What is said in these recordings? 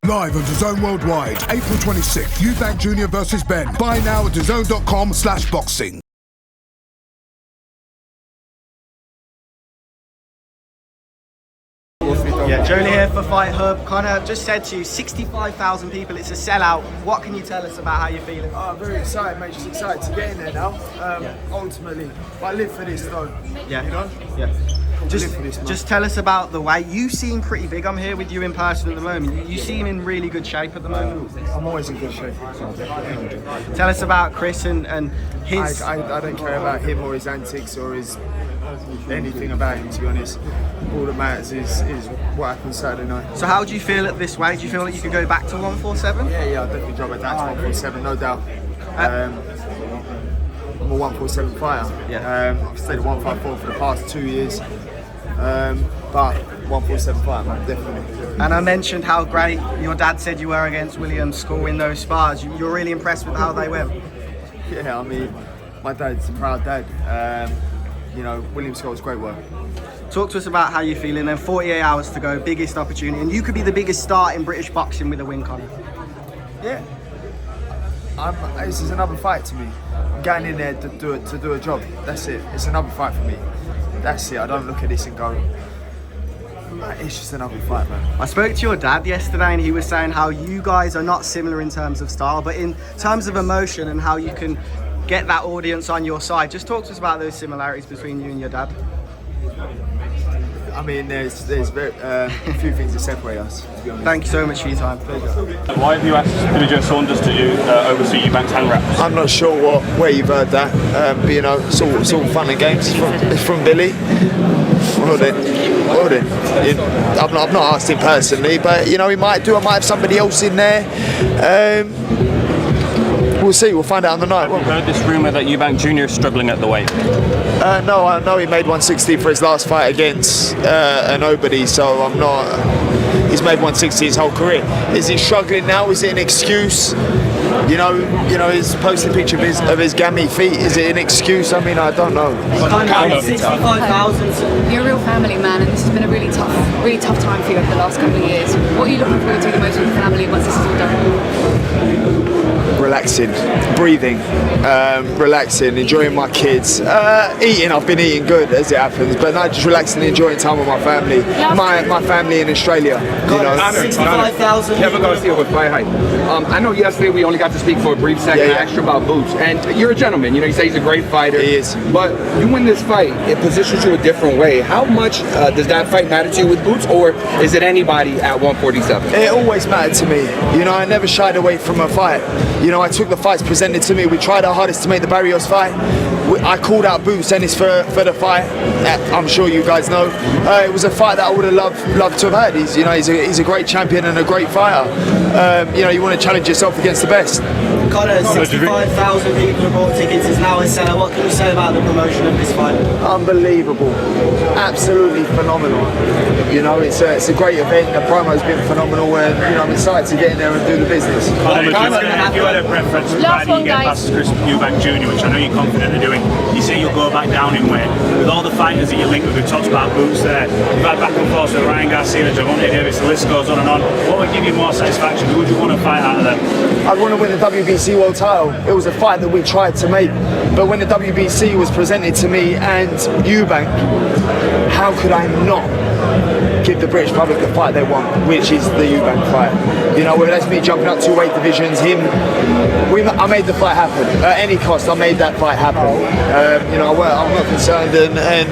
Live on DAZN Worldwide, April 26th, Eubank Jr versus Benn. Buy now at DAZN.com/boxing. Yeah, Jolie here for Fight Hub. Conor just said to you, 65,000 people, it's a sellout. What can you tell us about how you're feeling? Oh, very excited, mate. Just excited to get in there now. Ultimately, I live for this, though. Yeah. You know? Yeah. Live for this, Just tell us about the weight. You seem pretty big. I'm here with you in person at the moment. You seem in really good shape at the moment. I'm always in good shape. Tell us about Chris and his... I don't care about him or his antics or his anything about him, to be honest. All that matters is what happens Saturday night. So how do you feel at this weight? Do you feel like you could go back to 147? Yeah, I'll definitely drop it down to 147, no doubt. I'm a 147 fighter. Yeah. I've stayed at 154 for the past 2 years. But 147 fighter, man, definitely. And I mentioned how great your dad said you were against William Skull in those spars. You're really impressed with how they went? Yeah, I mean, my dad's a proud dad. You know, William Skull's great work. Talk to us about how you're feeling. Then 48 hours to go, biggest opportunity, and you could be the biggest star in British boxing with a win, Conor. Yeah, this is another fight to me. I'm getting in there to do a job. That's it. It's another fight for me. That's it. I don't look at this and go, it's just another fight, man. I spoke to your dad yesterday, and he was saying how you guys are not similar in terms of style, but in terms of emotion and how you can get that audience on your side. Just talk to us about those similarities between you and your dad. I mean, there's very a few things that separate us, to be honest. Thank you so much for your time. Pleasure. Why have you asked Billy Joe Saunders to oversee Eubank's hand wraps? I'm not sure where you've heard that, but you know, it's all fun and games. It's from Billy. Well then. I've not asked him personally, but you know, he might do. I might have somebody else in there. We'll see. We'll find out on the night. Have you heard this rumour that Eubank Jr is struggling at the weight? No, I know he made 160 for his last fight against a nobody, so I'm not. He's made 160 his whole career. Is he struggling now? Is it an excuse? You know, he's posting a picture of his gammy feet. Is it an excuse? I mean, I don't know. 65,000. You're a real family man, and this has been a really tough time for you over the last couple of years. What are you looking forward to the most with the family once this is all done? Relaxing, breathing, relaxing, enjoying my kids, eating. I've been eating good as it happens, but not just relaxing and enjoying time with my family. My family in Australia. You know, 65,000. Kevin Garcia with Fight Hype. I know yesterday we only got to speak for a brief second. I asked you about Boots, and you're a gentleman. You know, you say he's a great fighter. He is. But you win this fight, it positions you a different way. How much does that fight matter to you with Boots, or is it anybody at 147? It always mattered to me. You know, I never shied away from a fight. You know, I took the fights presented to me. We tried our hardest to make the Barrios fight. I called out Boots Ennis for the fight. I'm sure you guys know. It was a fight that I would have loved to have had. He's a great champion and a great fighter. You know, you want to challenge yourself against the best. Conor, 65,000 people have bought tickets. Is now a seller. What can you say about the promotion of this fight? Unbelievable, absolutely phenomenal. You know, it's a great event. The promo's been phenomenal, and you know, I'm excited to get in there and do the business. Conor, if you had a preference for fighting you get past Chris Eubank Jr, which I know you're confident of doing, you say you'll go back down in weight. With all the fighters that you link with, who talks about Boots there, you've had back and forth with Ryan Garcia, Jaron Ennis, the list goes on and on. What would give you more satisfaction? Who would you want to fight out of them? I'd want to win the WBC world title. It was a fight that we tried to make, but when the WBC was presented to me and Eubank, how could I not give the British public the fight they want, which is the Eubank fight? You know, whether that's me jumping up 2 weight divisions, I made the fight happen. At any cost, I made that fight happen. You know, I'm not concerned, and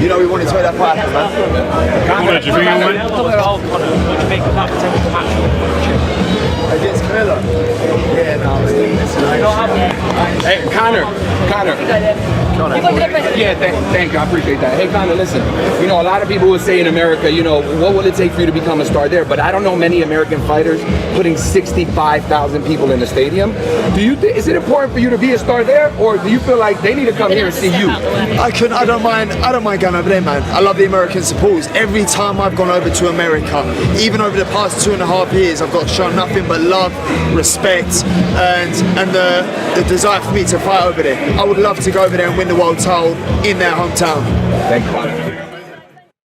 you know, we wanted to make that fight happen, man. Conor, do you think you'll win? Would you make that potential match? Against Camilla? Yeah, no, Hey, Conor. Yeah, thank you. I appreciate that. Hey, Conor, listen. You know, a lot of people would say in America, you know, what will it take for you to become a star there? But I don't know many American fighters putting 65,000 people in the stadium. Is it important for you to be a star there, or do you feel like they need to come here and see you? I don't mind going over there, man. I love the American support. Every time I've gone over to America, even over the past 2.5 years, I've got shown nothing but love, respect, and the desire for me to fight over there. I would love to go over there and win the world title in their hometown. Thank you.